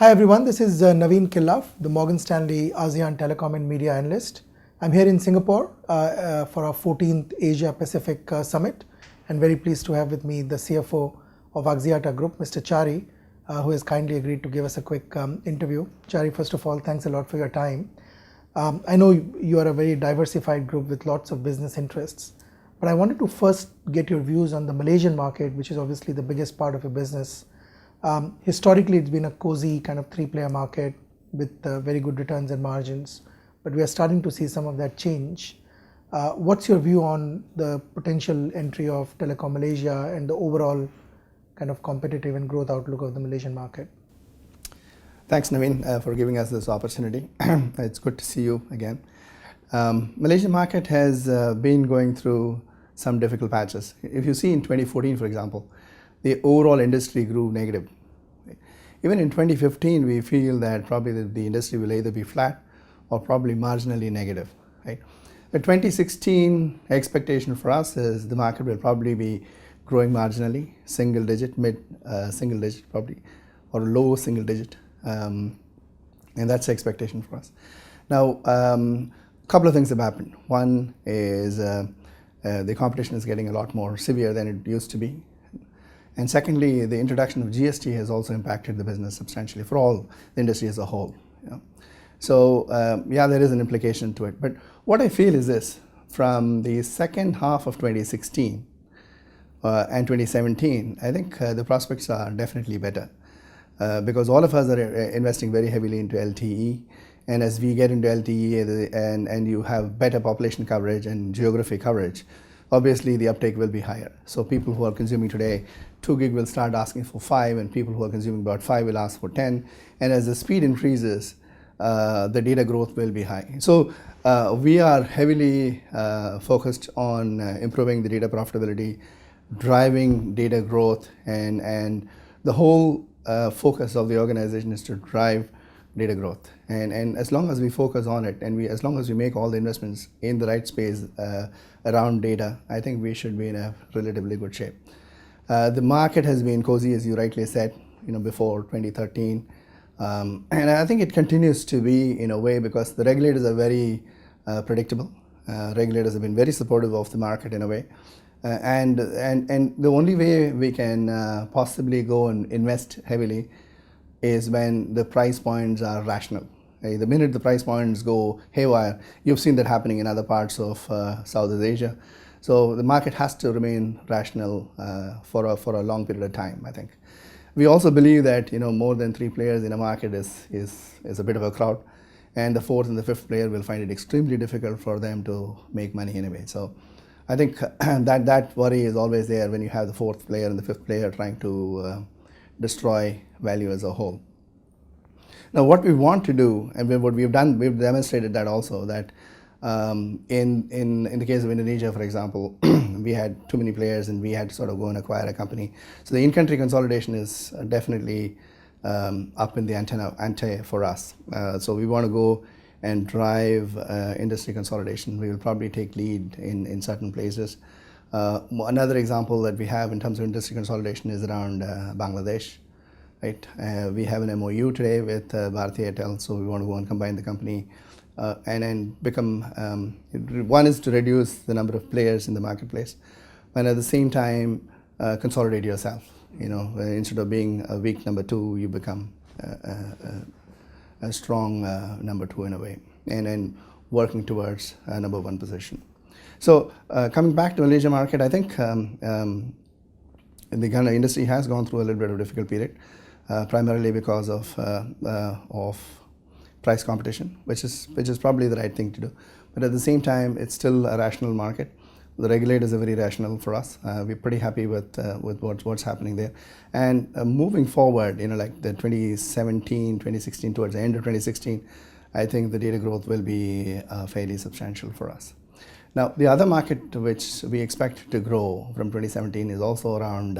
Hi everyone, this is Naveen Killaf, the Morgan Stanley ASEAN Telecom and Media Analyst. I'm here in Singapore for our 14th Asia Pacific Summit, and very pleased to have with me the CFO of Axiata Group, Mr. Chari, who has kindly agreed to give us a quick interview. Chari, first of all, thanks a lot for your time. I know you are a very diversified group with lots of business interests, but I wanted to first get your views on the Malaysian market, which is obviously the biggest part of your business. Historically, it's been a cozy kind of three-player market with very good returns and margins, but we are starting to see some of that change. What's your view on the potential entry of Telecom Malaysia and the overall kind of competitive and growth outlook of the Malaysian market? Thanks, Naveen, for giving us this opportunity. It's good to see you again. Malaysian market has been going through some difficult patches. If you see in 2014, for example, the overall industry grew negative. Even in 2015, we feel that probably the industry will either be flat or probably marginally negative. Right? The 2016 expectation for us is the market will probably be growing marginally, single digit, mid single digit probably, or low single digit. And that's the expectation for us. Now, a couple of things have happened. One is the competition is getting a lot more severe than it used to be. And secondly, the introduction of GST has also impacted the business substantially for all the industry as a whole. So, there is an implication to it. But what I feel is this: from the second half of 2016 and 2017, I think the prospects are definitely better because all of us are investing very heavily into LTE. And as we get into LTE and you have better population coverage and geography coverage, obviously the uptake will be higher. So people who are consuming today 2 gig will start asking for 5, and people who are consuming about 5 will ask for 10. And as the speed increases, the data growth will be high. So we are heavily focused on improving the data profitability, driving data growth, and the whole focus of the organization is to drive data growth. And as long as we focus on it, and as long as we make all the investments in the right space around data, I think we should be in a relatively good shape. The market has been cozy, as you rightly said, before 2013. And I think it continues to be in a way because the regulators are very predictable. Regulators have been very supportive of the market in a way. And the only way we can possibly go and invest heavily is when the price points are rational. The minute the price points go haywire, you've seen that happening in other parts of Southeast Asia. So the market has to remain rational for a long period of time, I think. We also believe that more than 3 players in a market is a bit of a crowd, and the 4th and the 5th player will find it extremely difficult for them to make money anyway. So I think that worry is always there when you have the 4th player and the 5th player trying to destroy value as a whole. Now, what we want to do, and what we've done, we've demonstrated that also, that in the case of Indonesia, for example, we had too many players and we had to sort of go and acquire a company. So the in-country consolidation is definitely up in the ante for us. So we want to go and drive industry consolidation. We will probably take lead in certain places. Another example that we have in terms of industry consolidation is around Bangladesh. Right? We have an MOU today with Bharti Airtel, so we want to go and combine the company and then become, one is to reduce the number of players in the marketplace, and at the same time consolidate yourself. Instead of being a weak number 2, you become a strong number 2 in a way, and then working towards a number 1 position. So coming back to the Malaysia market, I think the Ghana industry has gone through a little bit of a difficult period, primarily because of price competition, which is probably the right thing to do. But at the same time, it's still a rational market. The regulators are very rational for us. We're pretty happy with what's happening there. And moving forward, like the 2017, 2016, towards the end of 2016, I think the data growth will be fairly substantial for us. Now, the other market which we expect to grow from 2017 is also around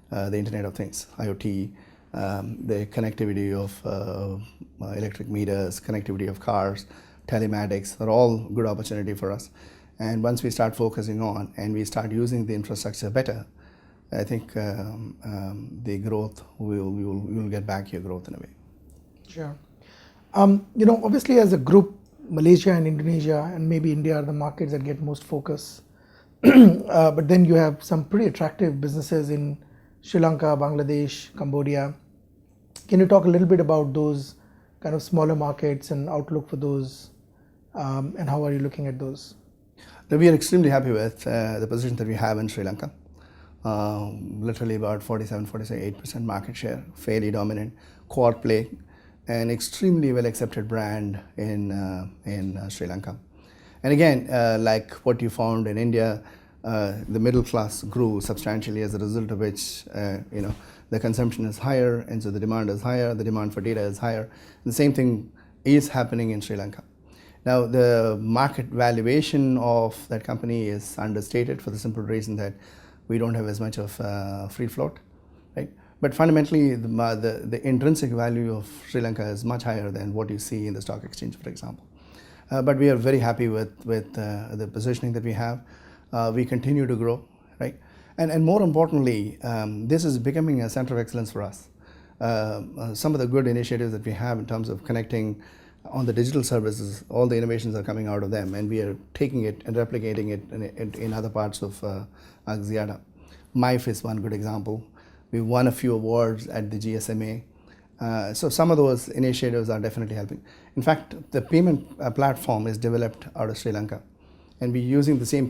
the Internet of Things, IoT, the connectivity of electric meters, connectivity of cars, telematics are all good opportunity for us. And once we start focusing on and we start using the infrastructure better, I think the growth, we will get back your growth in a way. Sure. Obviously, as a group, Malaysia and Indonesia and maybe India are the markets that get most focus. But then you have some pretty attractive businesses in Sri Lanka, Bangladesh, Cambodia. Can you talk a little bit about those kind of smaller markets and outlook for those, and how are you looking at those? Now, we are extremely happy with the position that we have in Sri Lanka. Literally about 47-48% market share, fairly dominant, quad play, an extremely well accepted brand in Sri Lanka. And again, like what you found in India, the middle class grew substantially, as a result of which the consumption is higher, and so the demand is higher, the demand for data is higher. The same thing is happening in Sri Lanka. Now, the market valuation of that company is understated for the simple reason that we don't have as much of free float, right? But fundamentally, the intrinsic value of Sri Lanka is much higher than what you see in the stock exchange, for example. But we are very happy with the positioning that we have. We continue to grow, right? And more importantly, this is becoming a center of excellence for us. Some of the good initiatives that we have in terms of connecting on the digital services, all the innovations are coming out of them, and we are taking it and replicating it in other parts of Axiata. MIFE is one good example. We won a few awards at the GSMA. So some of those initiatives are definitely helping. In fact, the payment platform is developed out of Sri Lanka, and we're using the same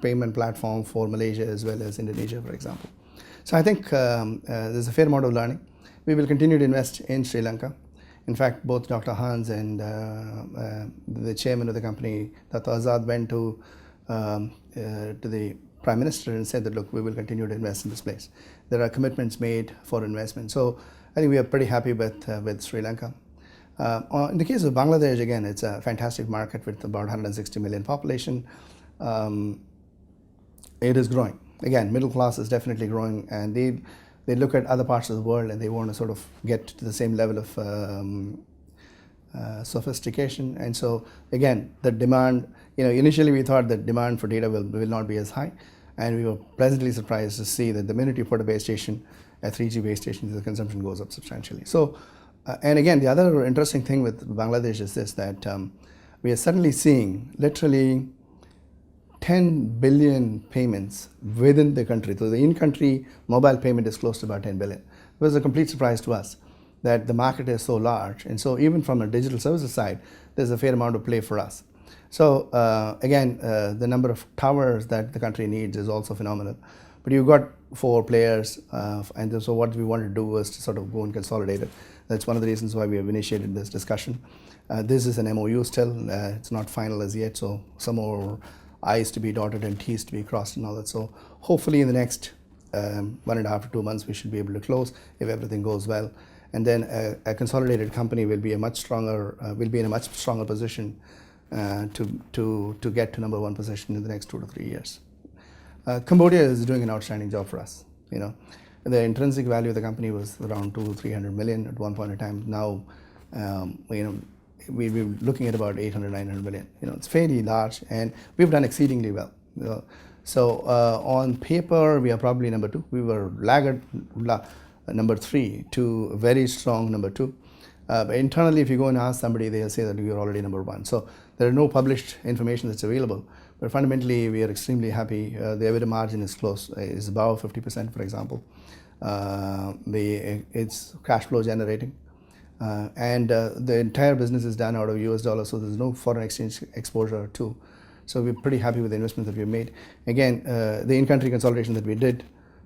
payment platform for Malaysia as well as Indonesia, for example. So I think there's a fair amount of learning. We will continue to invest in Sri Lanka. In fact, both Dr. Hans and the chairman of the company, Dr. Azad, went to the Prime Minister and said that, look, we will continue to invest in this place. There are commitments made for investment. So I think we are pretty happy with Sri Lanka. In the case of Bangladesh, again, it's a fantastic market with about 160 million population. It is growing. Again, middle class is definitely growing, and they look at other parts of the world and they want to sort of get to the same level of sophistication. And so again, the demand, initially we thought that demand for data will not be as high, and we were pleasantly surprised to see that the minute you put a base station, a 3G base station, the consumption goes up substantially. So, and again, the other interesting thing with Bangladesh is this, that we are suddenly seeing literally 10 billion payments within the country. So the in-country mobile payment is close to about 10 billion. It was a complete surprise to us that the market is so large. And so even from a digital services side, there's a fair amount of play for us. So again, the number of towers that the country needs is also phenomenal. But you've got 4 players, and so what we wanted to do was to sort of go and consolidate it. That's one of the reasons why we have initiated this discussion. This is an MOU still. It's not final as yet, so some more I's to be dotted and T's to be crossed and all that. So hopefully in the next 1.5 to 2 months, we should be able to close if everything goes well. And then a consolidated company will be in a much stronger position to get to number 1 position in the next 2 to 3 years. Cambodia is doing an outstanding job for us. The intrinsic value of the company was around 200-300 million at one point in time. Now, we're looking at about 800-900 million. It's fairly large, and we've done exceedingly well. So on paper, we are probably number 2. We were laggard number 3 to a very strong number 2. But internally, if you go and ask somebody, they'll say that you're already number 1. So there are no published information that's available. But fundamentally, we are extremely happy. The EBITDA margin is above 50%, for example. It's cash flow generating. And the entire business is done out of US dollars, so there's no foreign exchange exposure too. So we're pretty happy with the investment that we've made. Again, the in-country consolidation that we did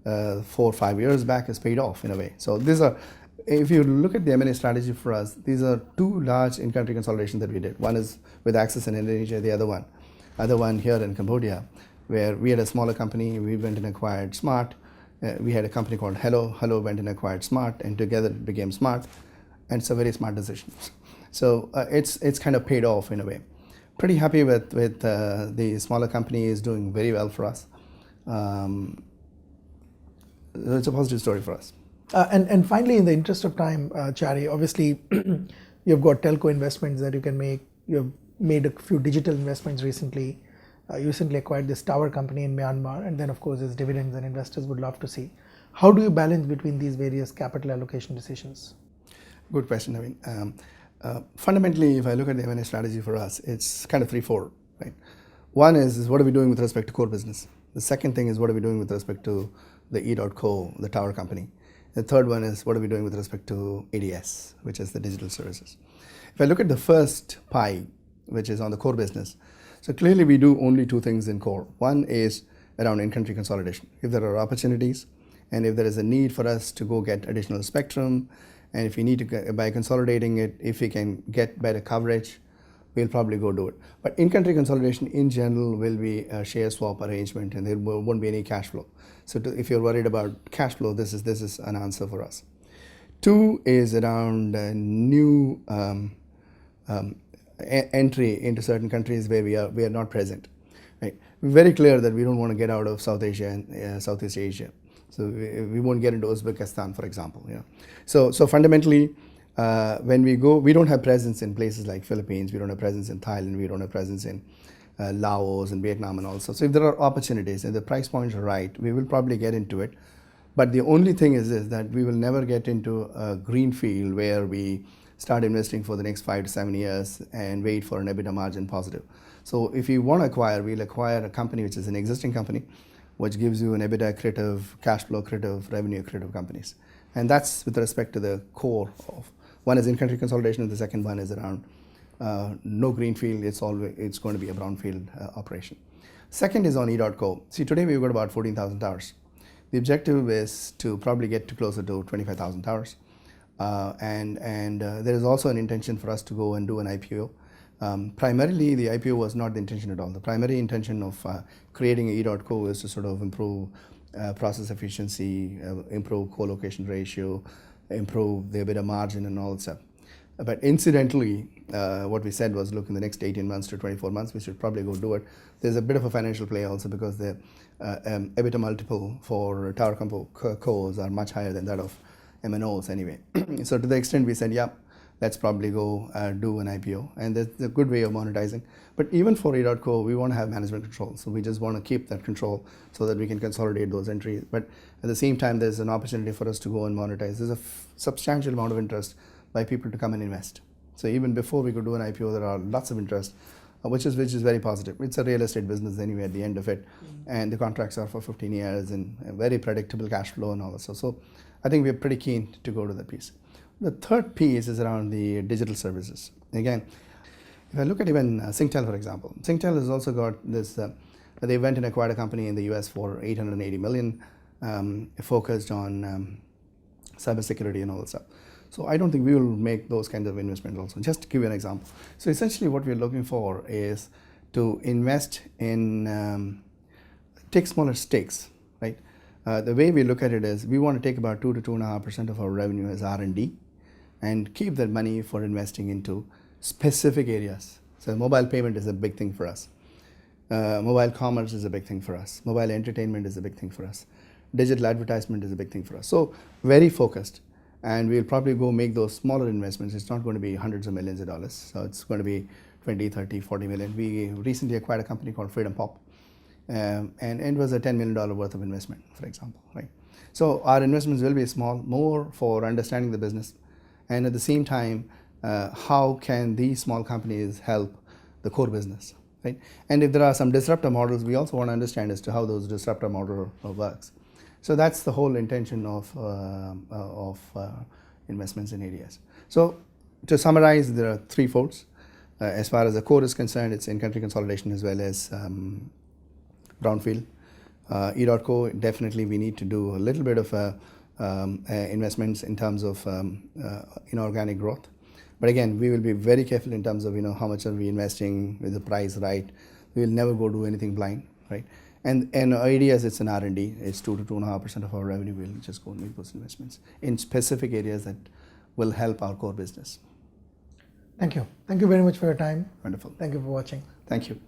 4 or 5 years back has paid off in a way. So these are, if you look at the M&A strategy for us, these are 2 large in-country consolidations that we did. One is with Axis in Indonesia, the other one here in Cambodia, where we had a smaller company, we went and acquired Smart. We had a company called Hello went and acquired Smart, and together it became Smart. And it's a very smart decision. So it's kind of paid off in a way. Pretty happy with the smaller company is doing very well for us. It's a positive story for us. And finally, in the interest of time, Chari, obviously you've got telco investments that you can make. You've made a few digital investments recently. You recently acquired this tower company in Myanmar, and then of course there's dividends and investors would love to see. How do you balance between these various capital allocation decisions? Good question, Naveen. Fundamentally, if I look at the M&A strategy for us, it's kind of threefold, right? One is what are we doing with respect to core business? The second thing is what are we doing with respect to the E.co, the tower company? The third one is what are we doing with respect to ADS, which is the digital services. If I look at the first pie, which is on the core business, so clearly we do only two things in core. One is around in-country consolidation. If there are opportunities and if there is a need for us to go get additional spectrum, and if we need to, by consolidating it, if we can get better coverage, we'll probably go do it. But in-country consolidation in general will be a share swap arrangement, and there won't be any cash flow. So if you're worried about cash flow, this is an answer for us. Two is around new entry into certain countries where we are not present. Right? We're very clear that we don't want to get out of South Asia and Southeast Asia. So we won't get into Uzbekistan, for example. Yeah. So fundamentally, when we go, we don't have presence in places like Philippines. We don't have presence in Thailand. We don't have presence in Laos and Vietnam and also. So if there are opportunities and the price points are right, we will probably get into it. But the only thing is that we will never get into a green field where we start investing for the next 5 to 7 years and wait for an EBITDA margin positive. So if you want to acquire, we'll acquire a company which is an existing company, which gives you an EBITDA accretive, cash flow accretive, revenue accretive companies. And that's with respect to the core of, one is in-country consolidation and the second one is around no greenfield, it's going to be a brownfield operation. Second is on E.co. See, today we've got about 14,000 towers. The objective is to probably get to closer to 25,000 towers. There is also an intention for us to go and do an IPO. Primarily, the IPO was not the intention at all. The primary intention of creating E.co is to sort of improve process efficiency, improve co-location ratio, improve the EBITDA margin and all that stuff. But incidentally, what we said was, look, in the next 18 months to 24 months, we should probably go do it. There's a bit of a financial play also because the EBITDA multiple for tower cos are much higher than that of MNOs anyway. So to the extent we said, yeah, let's probably go do an IPO. And that's a good way of monetizing. But even for E.co, we want to have management control. So we just want to keep that control so that we can consolidate those entries. But at the same time, there's an opportunity for us to go and monetize. There's a substantial amount of interest by people to come and invest. So even before we could do an IPO, there are lots of interest, which is very positive. It's a real estate business anyway at the end of it. And the contracts are for 15 years and a very predictable cash flow and all that. So I think we're pretty keen to go to that piece. The third piece is around the digital services. Again, if I look at even Singtel, for example, Singtel has also got this, they went and acquired a company in the US for $880 million, focused on cybersecurity and all that stuff. So I don't think we will make those kinds of investments also. Just to give you an example. So essentially what we're looking for is to invest in, take smaller stakes, right? The way we look at it is we want to take about 2 to 2.5% of our revenue as R&D and keep that money for investing into specific areas. So mobile payment is a big thing for us. Mobile commerce is a big thing for us. Mobile entertainment is a big thing for us. Digital advertisement is a big thing for us. So very focused. And we'll probably go make those smaller investments. It's not going to be hundreds of millions of dollars. So it's going to be 20, 30, 40 million. We recently acquired a company called Freedom Pop. And it was a $10 million worth of investment, for example, right? So our investments will be small, more for understanding the business. And at the same time, how can these small companies help the core business, right? And if there are some disruptor models, we also want to understand as to how those disruptor model works. So that's the whole intention of investments in areas. So to summarize, there are three folds. As far as the core is concerned, it's in-country consolidation as well as brownfield. E.co, definitely we need to do a little bit of investments in terms of inorganic growth. But again, we will be very careful in terms of how much are we investing with the price right. We will never go do anything blind, right? And ideas, it's an R&D. It's 2 to 2.5% of our revenue. We'll just go and make those investments in specific areas that will help our core business. Thank you. Thank you very much for your time. Wonderful. Thank you for watching. Thank you.